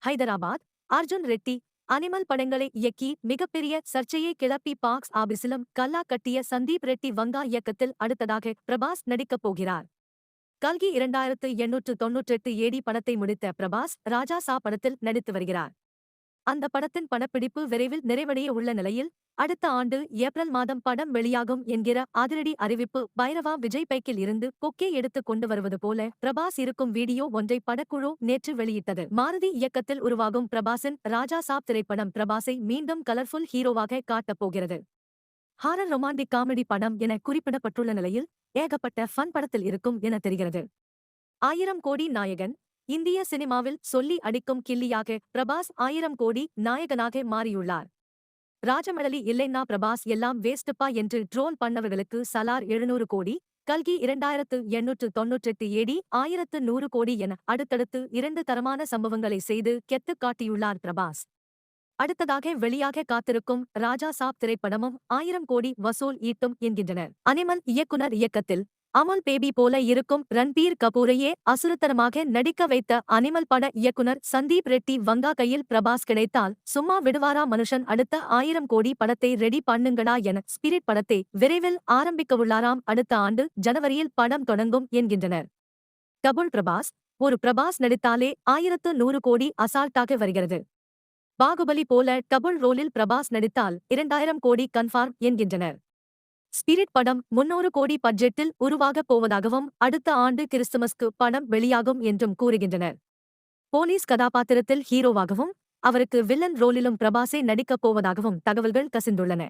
Hyderabad Arjun Reddy animal படங்களை இயக்கி மிகப்பெரிய சர்ச்சையை கிளப்பி பாக்ஸ் ஆபீஸிலும் கல்லா கட்டிய சந்தீப் ரெட்டி வங்கா இயக்கத்தில் அடுத்ததாக பிரபாஸ் நடிக்கப் போகிறார். கல்கி 2898 ஏடி படத்தை முடித்த பிரபாஸ் ராஜா சா படத்தில் நடித்து வருகிறார். அந்த படத்தின் படப்பிடிப்பு விரைவில் நிறைவடைய உள்ள நிலையில் அடுத்த ஆண்டு ஏப்ரல் மாதம் படம் வெளியாகும் என்கிற அதிரடி அறிவிப்பு பைரவா விஜய் பைக்கில் இருந்து கொக்கே எடுத்துக் கொண்டு வருவது போல பிரபாஸ் இருக்கும் வீடியோ ஒன்றை படக்குழு நேற்று வெளியிட்டது. மாருதி இயக்கத்தில் உருவாகும் பிரபாஸின் ராஜா சாப் திரைப்படம் பிரபாஸை மீண்டும் கலர்ஃபுல் ஹீரோவாக காட்டப் போகிறது. ஹாரர் ரொமான்டிக் காமெடி படம் என குறிப்பிடப்பட்டுள்ள நிலையில் ஏகப்பட்ட ஃபன் படத்தில் இருக்கும் என தெரிகிறது. 1000 கோடி நாயகன் இந்திய சினிமாவில் சொல்லி அடிக்கும் கில்லியாக பிரபாஸ் 1000 கோடி நாயகனாக மாறியுள்ளார். ராஜமழலி இல்லைன்னா பிரபாஸ் எல்லாம் வேஸ்டுப்பா என்று ட்ரோல் பண்ணவர்களுக்கு சலார் 700 கோடி, கல்கி 2898 ஏடி 1100 கோடி என அடுத்தடுத்து 2 தரமான சம்பவங்களை செய்து கெத்துக் காட்டியுள்ளார் பிரபாஸ். அடுத்ததாக வெளியாக காத்திருக்கும் ராஜா சாப் திரைப்படமும் 1000 கோடி வசூல் ஈட்டும் என்கின்றனர். அனிமல் இயக்குனர் இயக்கத்தில் அமுல் பேபி போல இருக்கும் ரன்பீர் கபூரையே அசுரத்தனமாக நடிக்க வைத்த அனிமல் பட இயக்குனர் சந்தீப் ரெட்டி வங்கா கையில் பிரபாஸ் கிடைத்தால் சும்மா விடுவாரா மனுஷன். அடுத்த 1000 கோடி படத்தை ரெடி பண்ணுங்கடா என ஸ்பிரிட் படத்தை விரைவில் ஆரம்பிக்கவுள்ளாராம். அடுத்த ஆண்டு ஜனவரியில் படம் தொடங்கும் என்கின்றனர். கபூல் பிரபாஸ் ஒரு பிரபாஸ் நடித்தாலே 1100 கோடி அசால்ட்டாக வருகிறது. பாகுபலி போல டபுள் ரோலில் பிரபாஸ் நடித்தால் 2000 கோடி கன்ஃபார்ம் என்கின்றனர். ஸ்பிரிட் படம் 300 கோடி பட்ஜெட்டில் உருவாகப் போவதாகவும் அடுத்த ஆண்டு கிறிஸ்துமஸ்க்கு படம் வெளியாகும் என்றும் கூறுகின்றனர். போலீஸ் கதாபாத்திரத்தில் ஹீரோவாகவும் அவருக்கு வில்லன் ரோலிலும் பிரபாஸே நடிக்கப் போவதாகவும் தகவல்கள் கசிந்துள்ளன.